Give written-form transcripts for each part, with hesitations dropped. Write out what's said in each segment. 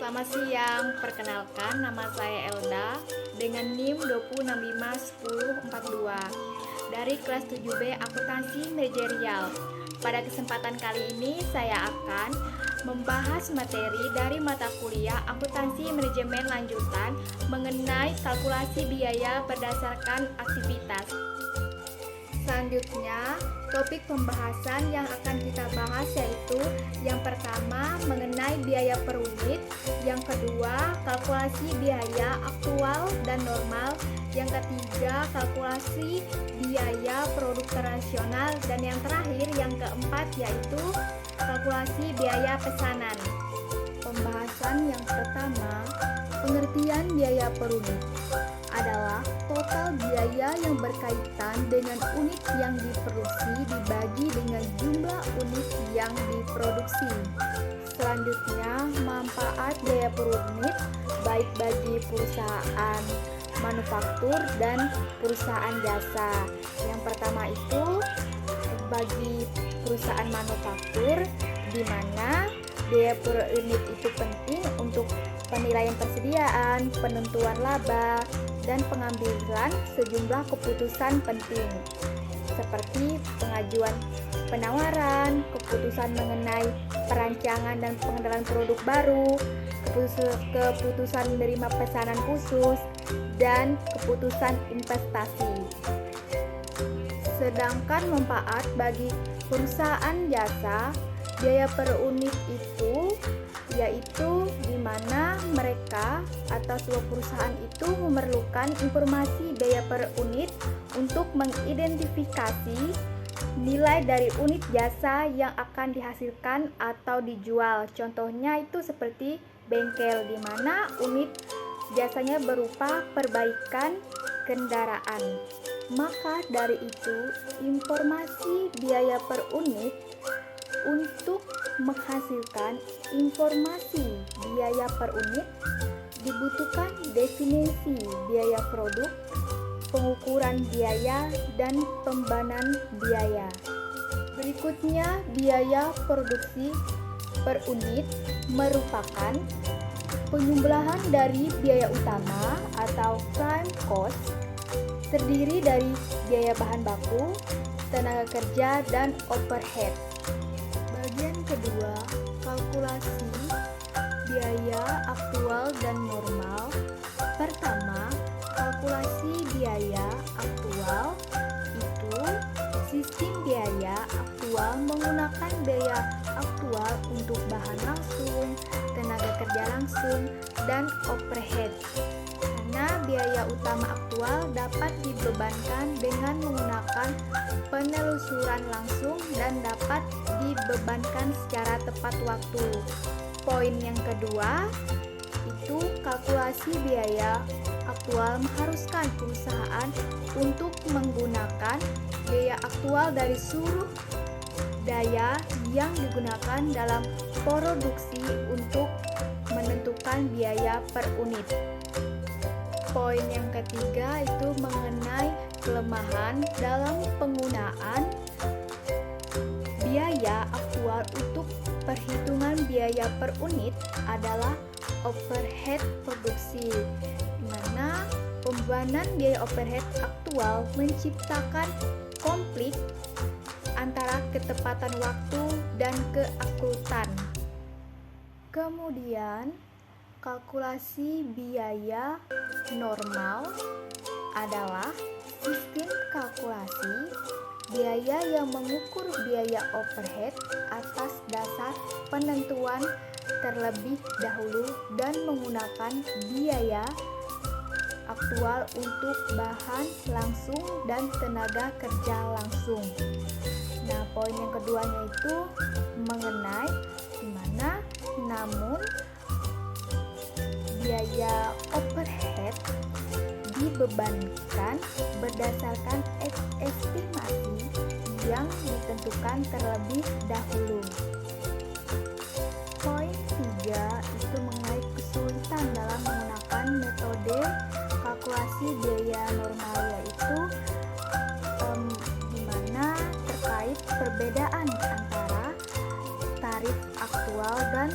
Selamat siang, perkenalkan nama saya Elda dengan NIM 20651042 dari kelas 7B Akuntansi Manajerial. Pada kesempatan kali ini saya akan membahas materi dari mata kuliah Akuntansi Manajemen Lanjutan mengenai kalkulasi biaya berdasarkan aktivitas. Selanjutnya, topik pembahasan yang akan kita bahas yaitu yang pertama mengenai biaya per unit, yang kedua kalkulasi biaya aktual dan normal, yang ketiga kalkulasi biaya produk operasional, dan yang terakhir yang keempat yaitu kalkulasi biaya pesanan. Pembahasan yang pertama, pengertian biaya per unit adalah total biaya yang berkaitan dengan unit yang diproduksi dibagi dengan jumlah unit yang diproduksi. Selanjutnya, manfaat biaya per unit baik bagi perusahaan manufaktur dan perusahaan jasa. Yang pertama itu bagi perusahaan manufaktur, di mana biaya per unit itu penting untuk penilaian persediaan, penentuan laba, dan pengambilan sejumlah keputusan penting seperti pengajuan penawaran, keputusan mengenai perancangan dan pengenalan produk baru, keputusan menerima pesanan khusus, dan keputusan investasi. Sedangkan manfaat bagi perusahaan jasa, biaya per unit itu yaitu di mana mereka atau sebuah perusahaan itu memerlukan informasi biaya per unit untuk mengidentifikasi nilai dari unit jasa yang akan dihasilkan atau dijual. Contohnya itu seperti bengkel, di mana unit jasanya berupa perbaikan kendaraan. Maka dari itu, informasi biaya per unit untuk menghasilkan informasi biaya per unit dibutuhkan definisi biaya produk, pengukuran biaya, dan pembanan biaya. Berikutnya, biaya produksi per unit merupakan penjumlahan dari biaya utama atau prime cost, terdiri dari biaya bahan baku, tenaga kerja, dan overhead. Bagian kedua, kalkulasi biaya aktual dan normal. Pertama, kalkulasi biaya aktual itu sistem biaya aktual menggunakan biaya aktual untuk bahan langsung, tenaga kerja langsung, dan overhead. Karena biaya utama aktual dapat dibebankan dengan menggunakan penelusuran langsung dan dapat dibebankan secara tepat waktu. Poin yang kedua, itu kalkulasi biaya aktual mengharuskan perusahaan untuk menggunakan biaya aktual dari seluruh daya yang digunakan dalam produksi untuk menentukan biaya per unit. Poin yang ketiga itu mengenai kelemahan dalam penggunaan biaya aktual untuk perhitungan biaya per unit adalah overhead produksi, di mana pembebanan biaya overhead aktual menciptakan konflik antara ketepatan waktu dan keakutan. Kemudian, kalkulasi biaya normal adalah sistem kalkulasi biaya yang mengukur biaya overhead atas dasar penentuan terlebih dahulu dan menggunakan biaya aktual untuk bahan langsung dan tenaga kerja langsung. Nah, poin yang keduanya itu mengenai di mana namun biaya overhead dibebankan berdasarkan estimasi yang ditentukan terlebih dahulu. Poin 3 itu mengenai kesulitan dalam menggunakan metode kalkulasi biaya normal, yaitu di mana terkait perbedaan antara tarif aktual dan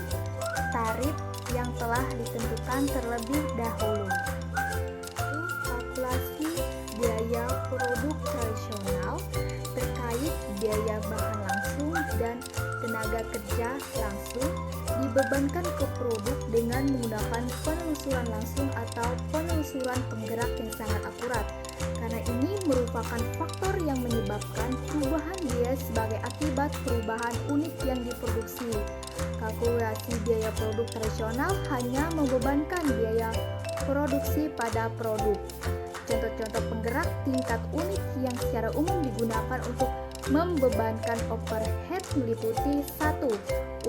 tarif yang telah ditentukan terlebih dahulu. Kalkulasi biaya produk tradisional terkait biaya bahan langsung dan tenaga kerja langsung dibebankan ke produk dengan menggunakan penelusuran langsung atau penelusuran penggerak yang sangat akurat. Karena ini merupakan faktor yang menyebabkan perubahan biaya sebagai akibat perubahan unit yang diproduksi. Kalkulasi biaya produk tradisional hanya membebankan biaya produksi pada produk. Contoh-contoh penggerak tingkat unit yang secara umum digunakan untuk membebankan overhead meliputi 1.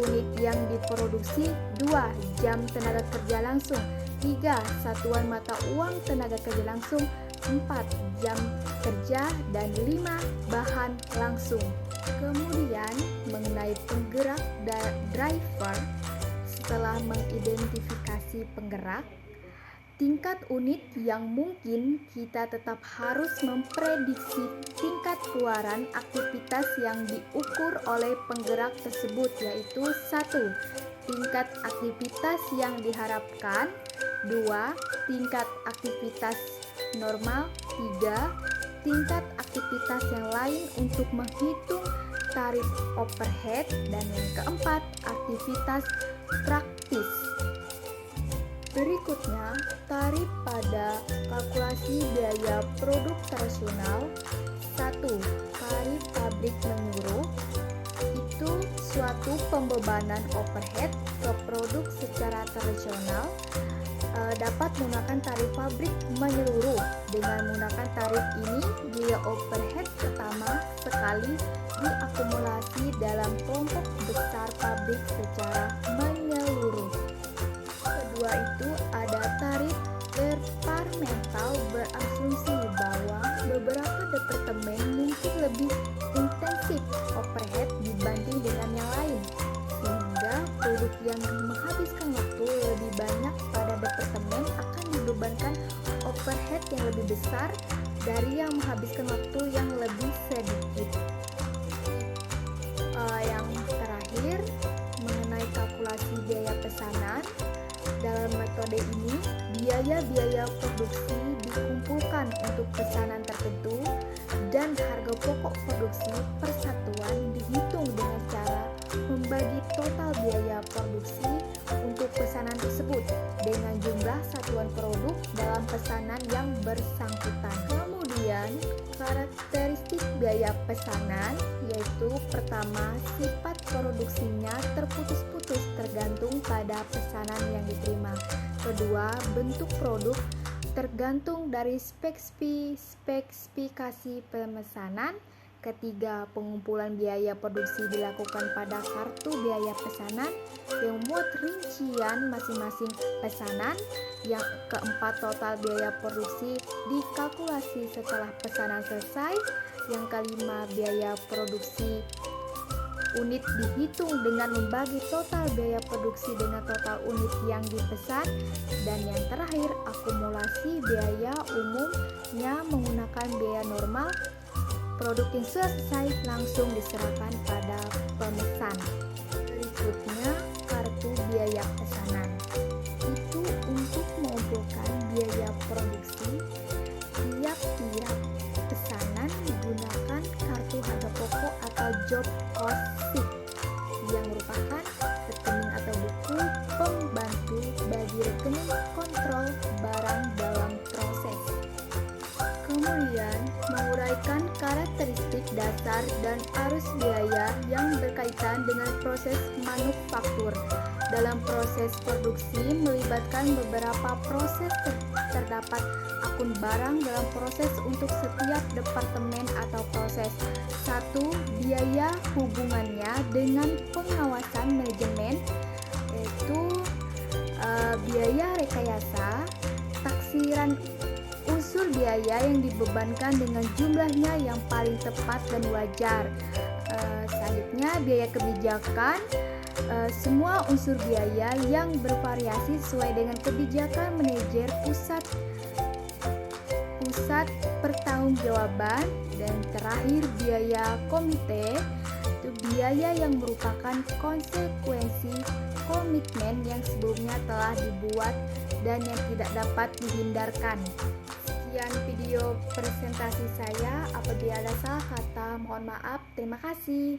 Unit yang diproduksi, 2. Jam tenaga kerja langsung, 3. Satuan mata uang tenaga kerja langsung, 4. Jam kerja, dan 5. Bahan langsung. Kemudian mengenai penggerak dan driver, setelah mengidentifikasi penggerak, tingkat unit yang mungkin kita tetap harus memprediksi tingkat keluaran aktivitas yang diukur oleh penggerak tersebut, yaitu 1. Tingkat aktivitas yang diharapkan, 2. Tingkat aktivitas normal, 3. Tingkat aktivitas yang lain untuk menghitung tarif overhead, dan yang keempat, aktivitas praktis. Berikutnya, tarif pada kalkulasi biaya produk tradisional. 1. Tarif pabrik menyeluruh. Itu suatu pembebanan overhead ke produk secara tradisional. Dapat menggunakan tarif pabrik menyeluruh. Dengan menggunakan tarif ini, biaya overhead pertama sekali diakumulasi dalam kelompok besar pabrik secara menyeluruh. Kedua itu ada tarif departemental, berasumsi bahwa beberapa departemen mungkin lebih intensif overhead dibanding dengan yang lain, sehingga produk yang menghabiskan waktu lebih banyak pada departemen akan dibebankan overhead yang lebih besar dari yang menghabiskan waktu yang lebih sedikit. Yang terakhir, mengenai kalkulasi biaya pesanan. Dalam metode ini, biaya-biaya produksi dikumpulkan untuk pesanan tertentu dan harga pokok produksi persatuan dihitung dengan cara membagi total biaya produksi untuk pesanan tersebut dengan jumlah satuan produk dalam pesanan yang bersangkutan. Kemudian, karakteristik biaya pesanan yaitu pertama, sifat produksinya terputus-putus tergantung pada pesanan yang diterima. Kedua, bentuk produk tergantung dari spesifikasi pemesanan. Ketiga, pengumpulan biaya produksi dilakukan pada kartu biaya pesanan yang memuat rincian masing-masing pesanan. Yang keempat, total biaya produksi dikalkulasi setelah pesanan selesai. Yang kelima, biaya produksi unit dihitung dengan membagi total biaya produksi dengan total unit yang dipesan. Dan yang terakhir, akumulasi biaya umumnya menggunakan biaya normal. Produk yang selesai langsung diserahkan pada pemesan. Berikutnya, kartu biaya pesanan. Itu untuk mengumpulkan biaya produksi tiap-tiap pesanan menggunakan kartu harga pokok atau job cost sheet yang merupakan rekening atau buku pembantu bagi rekening kontrol barang dalam proses. Kemudian, menguraikan karakteristik dasar dan arus biaya yang berkaitan dengan proses manufaktur. Dalam proses produksi melibatkan beberapa proses. Terdapat akun barang dalam proses untuk setiap departemen atau proses. 1. Biaya hubungannya dengan pengawasan manajemen, yaitu biaya rekayasa, taksiran unsur biaya yang dibebankan dengan jumlahnya yang paling tepat dan wajar. Selanjutnya, biaya kebijakan, semua unsur biaya yang bervariasi sesuai dengan kebijakan manajer pusat pertanggungjawaban. Dan terakhir, biaya komite, itu biaya yang merupakan konsekuensi komite komitmen yang sebelumnya telah dibuat dan yang tidak dapat dihindarkan. Sekian video presentasi saya. Apabila ada salah kata, mohon maaf. Terima kasih.